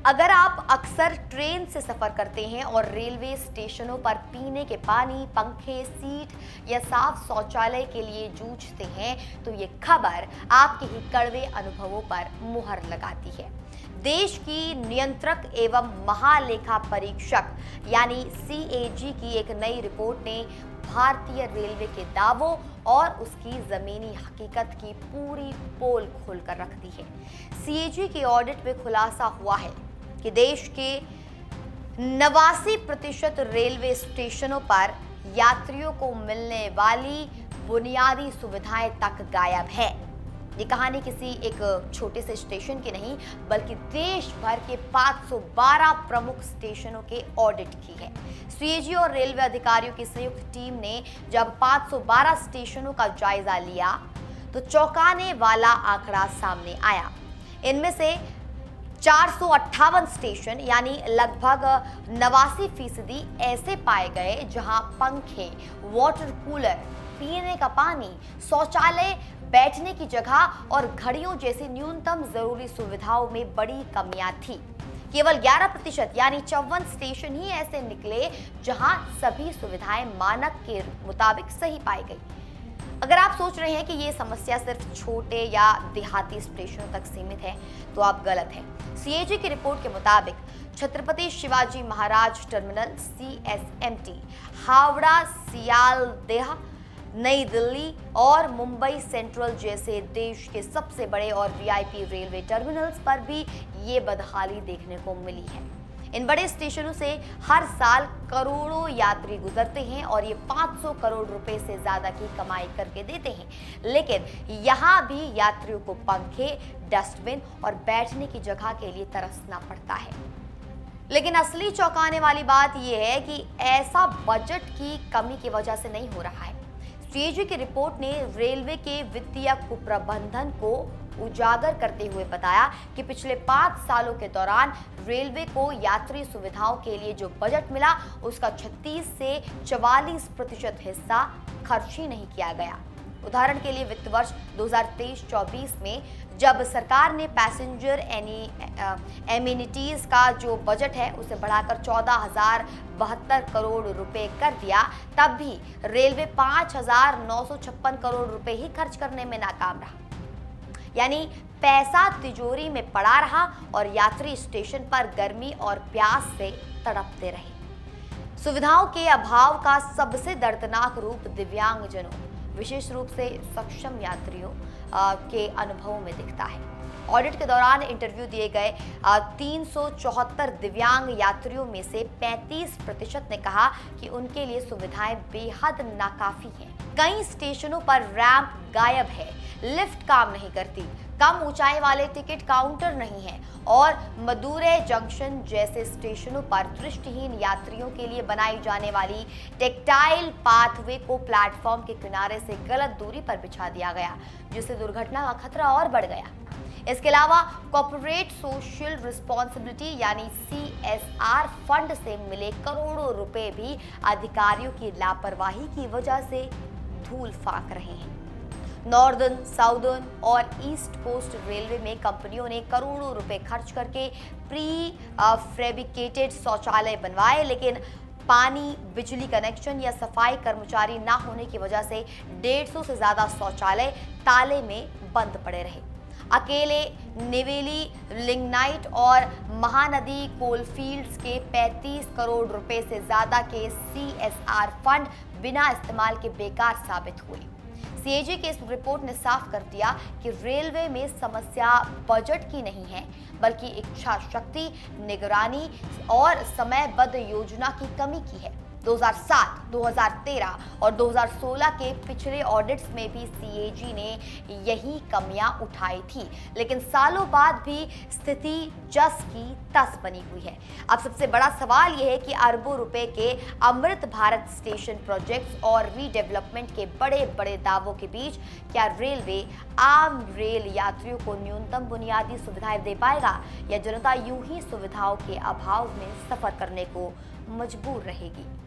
अगर आप अक्सर ट्रेन से सफर करते हैं और रेलवे स्टेशनों पर पीने के पानी, पंखे, सीट या साफ शौचालय के लिए जूझते हैं तो ये खबर आपके ही कड़वे अनुभवों पर मुहर लगाती है। देश की नियंत्रक एवं महालेखा परीक्षक यानी सीएजी की एक नई रिपोर्ट ने भारतीय रेलवे के दावों और उसकी जमीनी हकीकत की पूरी पोल खोलकर रख दी है। सीएजी के ऑडिट में खुलासा हुआ है कि देश के 89% रेलवे स्टेशनों पर यात्रियों को मिलने वाली बुनियादी सुविधाएं तक गायब है। ये कहानी किसी एक छोटे से स्टेशन की नहीं बल्कि देश भर के 512 प्रमुख स्टेशनों के ऑडिट की है। सीएजी और रेलवे अधिकारियों की संयुक्त टीम ने जब 512 स्टेशनों का जायजा लिया तो चौंकाने वाला आंकड़ा सामने आया। इनमें से 458 स्टेशन यानी लगभग 89% ऐसे पाए गए जहां पंखे, वाटर कूलर, पीने का पानी, शौचालय, बैठने की जगह और घड़ियों जैसी न्यूनतम जरूरी सुविधाओं में बड़ी कमियां थी। केवल 11% यानी 54 स्टेशन ही ऐसे निकले जहां सभी सुविधाएं मानक के मुताबिक सही पाई गई। अगर आप सोच रहे हैं कि ये समस्या सिर्फ छोटे या देहाती स्टेशनों तक सीमित है तो आप गलत हैं। सीएजी की रिपोर्ट के मुताबिक छत्रपति शिवाजी महाराज टर्मिनल सीएसएमटी, हावड़ा, सियालदेह, नई दिल्ली और मुंबई सेंट्रल जैसे देश के सबसे बड़े और वीआईपी रेलवे टर्मिनल्स पर भी ये बदहाली देखने को मिली है। इन बड़े स्टेशनों से हर साल करोड़ों यात्री गुजरते हैं और ये 500 करोड़ रुपए से ज्यादा की कमाई करके देते हैं, लेकिन यहाँ भी यात्रियों को पंखे, डस्टबिन और बैठने की जगह के लिए तरसना पड़ता है। लेकिन असली चौंकाने वाली बात यह है कि ऐसा बजट की कमी की वजह से नहीं हो रहा है। सीएजी की रिपोर्ट ने रेलवे के वित्तीय कुप्रबंधन को उजागर करते हुए बताया कि पिछले 5 सालों के दौरान रेलवे को यात्री सुविधाओं के लिए जो बजट मिला उसका 36 से 44% हिस्सा खर्च ही नहीं किया गया। उदाहरण के लिए वित्त वर्ष 2023-24 में जब सरकार ने पैसेंजर एमिनिटीज का जो बजट है उसे बढ़ाकर 14,072 करोड़ रुपए कर दिया, तब भी रेलवे 5,956 करोड़ रुपए ही खर्च करने में नाकाम रहा। यानी पैसा तिजोरी में पड़ा रहा और यात्री स्टेशन पर गर्मी और प्यास से तड़पते रहे। सुविधाओं के अभाव का सबसे दर्दनाक रूप दिव्यांगजनों, विशेष रूप से सक्षम यात्रियों के अनुभवों में दिखता है। ऑडिट के दौरान इंटरव्यू दिए गए 374 दिव्यांग यात्रियों में से 35% ने कहा कि उनके लिए सुविधाएं बेहद नाकाफी हैं। कई स्टेशनों पर रैंप गायब है, लिफ्ट काम नहीं करती, कम ऊंचाई वाले टिकट काउंटर नहीं है और मदुरै जंक्शन जैसे स्टेशनों पर दृष्टिहीन यात्रियों के लिए बनाई जाने वाली टेक्टाइल पाथवे को प्लेटफॉर्म के किनारे से गलत दूरी पर बिछा दिया गया, जिससे दुर्घटना का खतरा और बढ़ गया। इसके अलावा कॉर्पोरेट सोशल रिस्पॉन्सिबिलिटी यानी सीएसआर फंड से मिले करोड़ों रुपए भी अधिकारियों की लापरवाही की वजह से धूल फाक रहे हैं। नॉर्दर्न, साउदर्न और ईस्ट कोस्ट रेलवे में कंपनियों ने करोड़ों रुपए खर्च करके प्री फैब्रिकेटेड शौचालय बनवाए, लेकिन पानी, बिजली कनेक्शन या सफाई कर्मचारी ना होने की वजह से 150 से ज्यादा शौचालय ताले में बंद पड़े रहे। अकेले नेवेली, लिग्नाइट और महानदी कोलफील्ड्स के 35 करोड़ रुपए से ज्यादा के सीएसआर फंड बिना इस्तेमाल के बेकार साबित हुए। सीएजी की इस रिपोर्ट ने साफ कर दिया कि रेलवे में समस्या बजट की नहीं है बल्कि इच्छा शक्ति, निगरानी और समयबद्ध योजना की कमी की है। 2007, 2013 और 2016 के पिछले ऑडिट्स में भी सीएजी ने यही कमियां उठाई थी, लेकिन सालों बाद भी स्थिति जस की तस बनी हुई है। अब सबसे बड़ा सवाल यह है कि अरबों रुपए के अमृत भारत स्टेशन प्रोजेक्ट्स और रीडेवलपमेंट के बड़े बड़े दावों के बीच क्या रेलवे आम रेल यात्रियों को न्यूनतम बुनियादी सुविधाएं दे पाएगा या जनता यूं ही सुविधाओं के अभाव में सफर करने को मजबूर रहेगी।